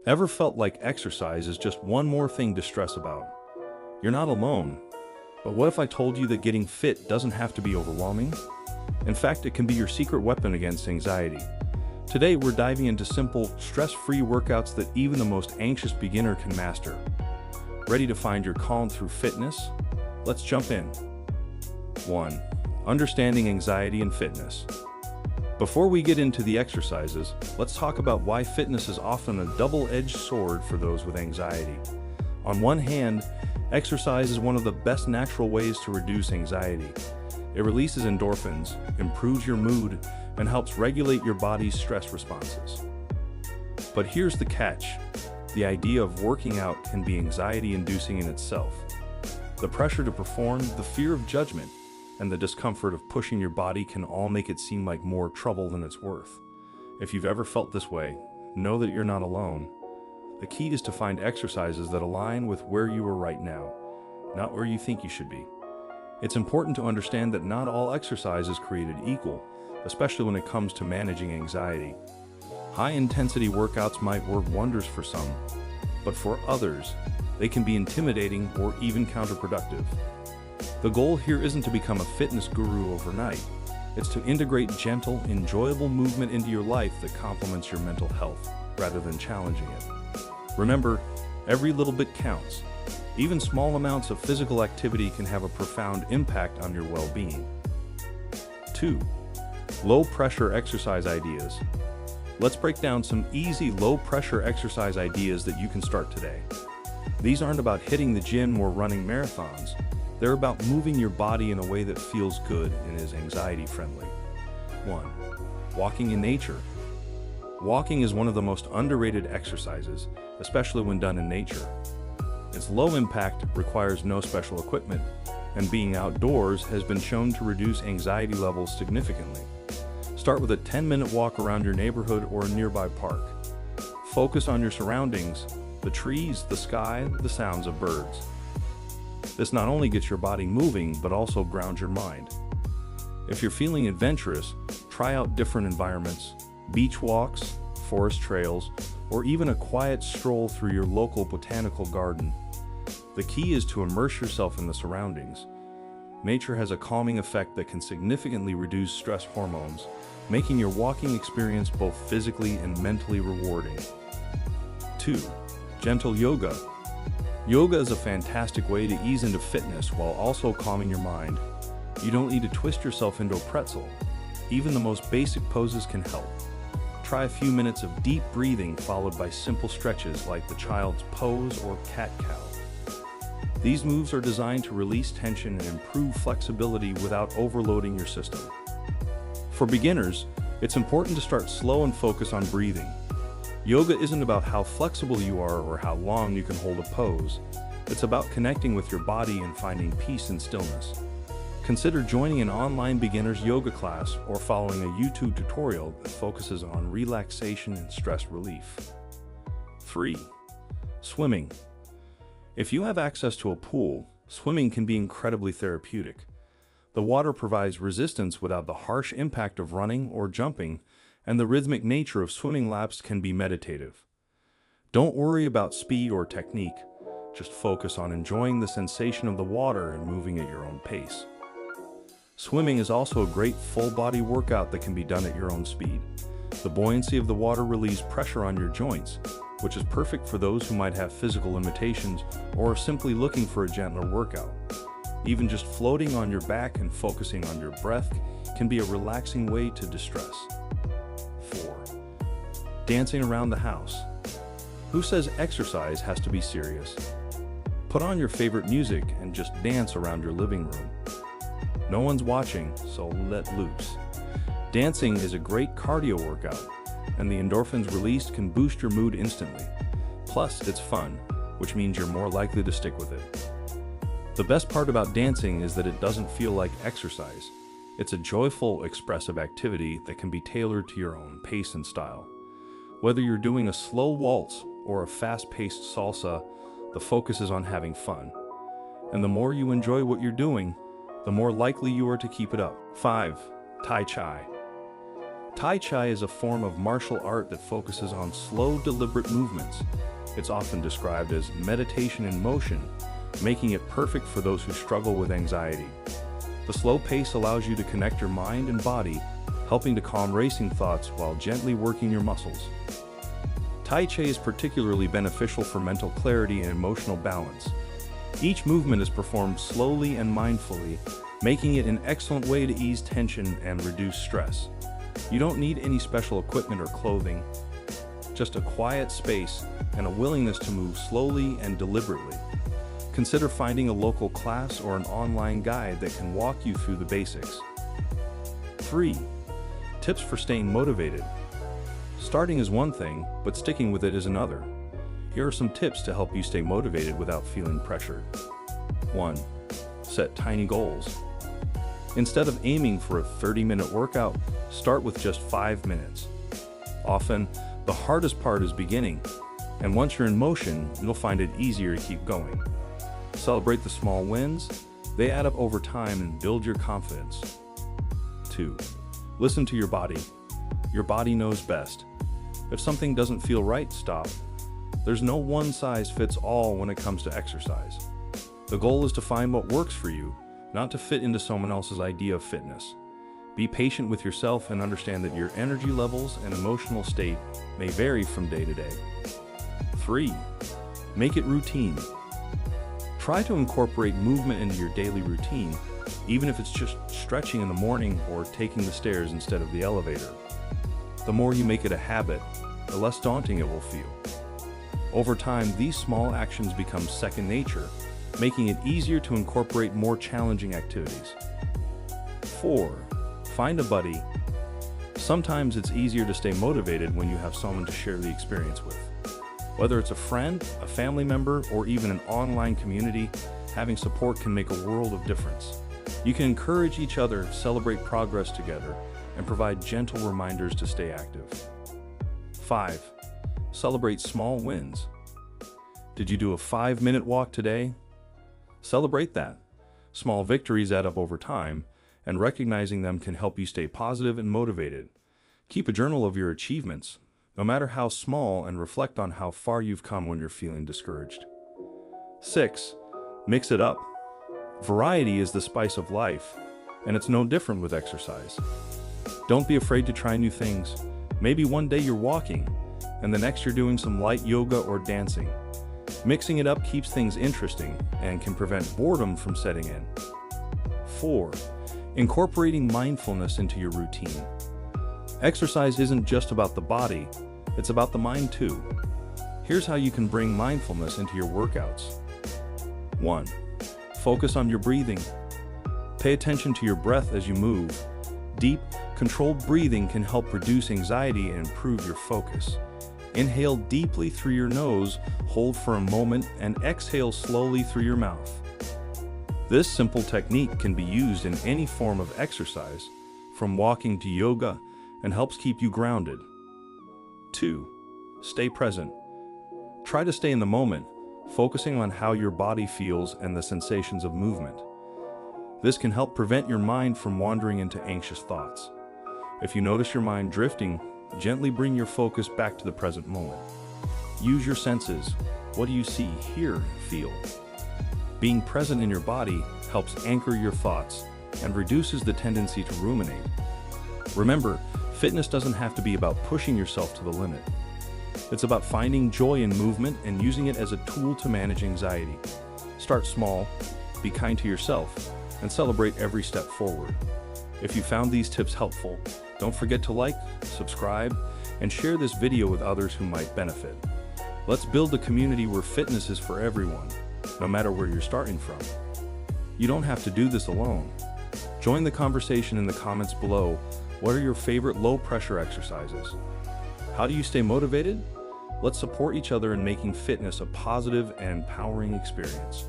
Ever felt like exercise is just one more thing to stress about? You're not alone. But what if I told you that getting fit doesn't have to be overwhelming? In fact, it can be your secret weapon against anxiety. Today, we're diving into simple, stress-free workouts that even the most anxious beginner can master. Ready to find your calm through fitness? Let's jump in. 1. Understanding anxiety and fitness. Before we get into the exercises, let's talk about why fitness is often a double-edged sword for those with anxiety. On one hand, exercise is one of the best natural ways to reduce anxiety. It releases endorphins, improves your mood, and helps regulate your body's stress responses. But here's the catch. The idea of working out can be anxiety-inducing in itself. The pressure to perform, the fear of judgment, and the discomfort of pushing your body can all make it seem like more trouble than it's worth. If you've ever felt this way, know that you're not alone. The key is to find exercises that align with where you are right now, not where you think you should be. It's important to understand that not all exercise is created equal, especially when it comes to managing anxiety. High-intensity workouts might work wonders for some, but for others, they can be intimidating or even counterproductive. The goal here isn't to become a fitness guru overnight. It's to integrate gentle, enjoyable movement into your life that complements your mental health, rather than challenging it. Remember, every little bit counts. Even small amounts of physical activity can have a profound impact on your well-being. 2. Low-pressure exercise ideas. Let's break down some easy low-pressure exercise ideas that you can start today. These aren't about hitting the gym or running marathons. They're about moving your body in a way that feels good and is anxiety-friendly. 1. Walking in nature. Walking is one of the most underrated exercises, especially when done in nature. Its low impact, requires no special equipment, and being outdoors has been shown to reduce anxiety levels significantly. Start with a 10-minute walk around your neighborhood or a nearby park. Focus on your surroundings, the trees, the sky, the sounds of birds. This not only gets your body moving, but also grounds your mind. If you're feeling adventurous, try out different environments, beach walks, forest trails, or even a quiet stroll through your local botanical garden. The key is to immerse yourself in the surroundings. Nature has a calming effect that can significantly reduce stress hormones, making your walking experience both physically and mentally rewarding. 2. Gentle yoga. Yoga is a fantastic way to ease into fitness while also calming your mind. You don't need to twist yourself into a pretzel. Even the most basic poses can help. Try a few minutes of deep breathing followed by simple stretches like the child's pose or cat-cow. These moves are designed to release tension and improve flexibility without overloading your system. For beginners, it's important to start slow and focus on breathing. Yoga isn't about how flexible you are or how long you can hold a pose. It's about connecting with your body and finding peace and stillness. Consider joining an online beginner's yoga class or following a YouTube tutorial that focuses on relaxation and stress relief. 3. Swimming. If you have access to a pool, swimming can be incredibly therapeutic. The water provides resistance without the harsh impact of running or jumping, and the rhythmic nature of swimming laps can be meditative. Don't worry about speed or technique, just focus on enjoying the sensation of the water and moving at your own pace. Swimming is also a great full-body workout that can be done at your own speed. The buoyancy of the water relieves pressure on your joints, which is perfect for those who might have physical limitations or are simply looking for a gentler workout. Even just floating on your back and focusing on your breath can be a relaxing way to distress. 4. Dancing around the house. Who says exercise has to be serious? Put on your favorite music and just dance around your living room. No one's watching, so let loose. Dancing is a great cardio workout, and the endorphins released can boost your mood instantly. Plus, it's fun, which means you're more likely to stick with it. The best part about dancing is that it doesn't feel like exercise. It's a joyful, expressive activity that can be tailored to your own pace and style. Whether you're doing a slow waltz or a fast-paced salsa, the focus is on having fun. And the more you enjoy what you're doing, the more likely you are to keep it up. 5. Tai Chi. Tai Chi is a form of martial art that focuses on slow, deliberate movements. It's often described as meditation in motion, making it perfect for those who struggle with anxiety. The slow pace allows you to connect your mind and body, helping to calm racing thoughts while gently working your muscles. Tai Chi is particularly beneficial for mental clarity and emotional balance. Each movement is performed slowly and mindfully, making it an excellent way to ease tension and reduce stress. You don't need any special equipment or clothing, just a quiet space and a willingness to move slowly and deliberately. Consider finding a local class or an online guide that can walk you through the basics. 3. Tips for staying motivated. Starting is one thing, but sticking with it is another. Here are some tips to help you stay motivated without feeling pressured. 1. Set tiny goals. Instead of aiming for a 30-minute workout, start with just 5 minutes. Often, the hardest part is beginning, and once you're in motion, you'll find it easier to keep going. Celebrate the small wins. They add up over time and build your confidence. 2. Listen to your body. Your body knows best. If something doesn't feel right, stop. There's no one-size-fits-all when it comes to exercise. The goal is to find what works for you, not to fit into someone else's idea of fitness. Be patient with yourself and understand that your energy levels and emotional state may vary from day to day. 3. Make it routine. Try to incorporate movement into your daily routine, even if it's just stretching in the morning or taking the stairs instead of the elevator. The more you make it a habit, the less daunting it will feel. Over time, these small actions become second nature, making it easier to incorporate more challenging activities. 4. Find a buddy. Sometimes it's easier to stay motivated when you have someone to share the experience with. Whether it's a friend, a family member, or even an online community, having support can make a world of difference. You can encourage each other, celebrate progress together, and provide gentle reminders to stay active. 5. Celebrate small wins. Did you do a 5-minute walk today? Celebrate that. Small victories add up over time, and recognizing them can help you stay positive and motivated. Keep a journal of your achievements, no matter how small, and reflect on how far you've come when you're feeling discouraged. 6. Mix it up. Variety is the spice of life, and it's no different with exercise. Don't be afraid to try new things. Maybe one day you're walking, and the next you're doing some light yoga or dancing. Mixing it up keeps things interesting and can prevent boredom from setting in. 4. Incorporating mindfulness into your routine. Exercise isn't just about the body, it's about the mind too. Here's how you can bring mindfulness into your workouts. 1. Focus on your breathing. Pay attention to your breath as you move. Deep, controlled breathing can help reduce anxiety and improve your focus. Inhale deeply through your nose, hold for a moment, and exhale slowly through your mouth. This simple technique can be used in any form of exercise, from walking to yoga, and helps keep you grounded. 2. Stay present. Try to stay in the moment, focusing on how your body feels and the sensations of movement. This can help prevent your mind from wandering into anxious thoughts. If you notice your mind drifting, gently bring your focus back to the present moment. Use your senses. What do you see, hear, feel? Being present in your body helps anchor your thoughts and reduces the tendency to ruminate. Remember, fitness doesn't have to be about pushing yourself to the limit. It's about finding joy in movement and using it as a tool to manage anxiety. Start small, be kind to yourself, and celebrate every step forward. If you found these tips helpful, don't forget to like, subscribe, and share this video with others who might benefit. Let's build a community where fitness is for everyone, no matter where you're starting from. You don't have to do this alone. Join the conversation in the comments below. What are your favorite low-pressure exercises? How do you stay motivated? Let's support each other in making fitness a positive and empowering experience.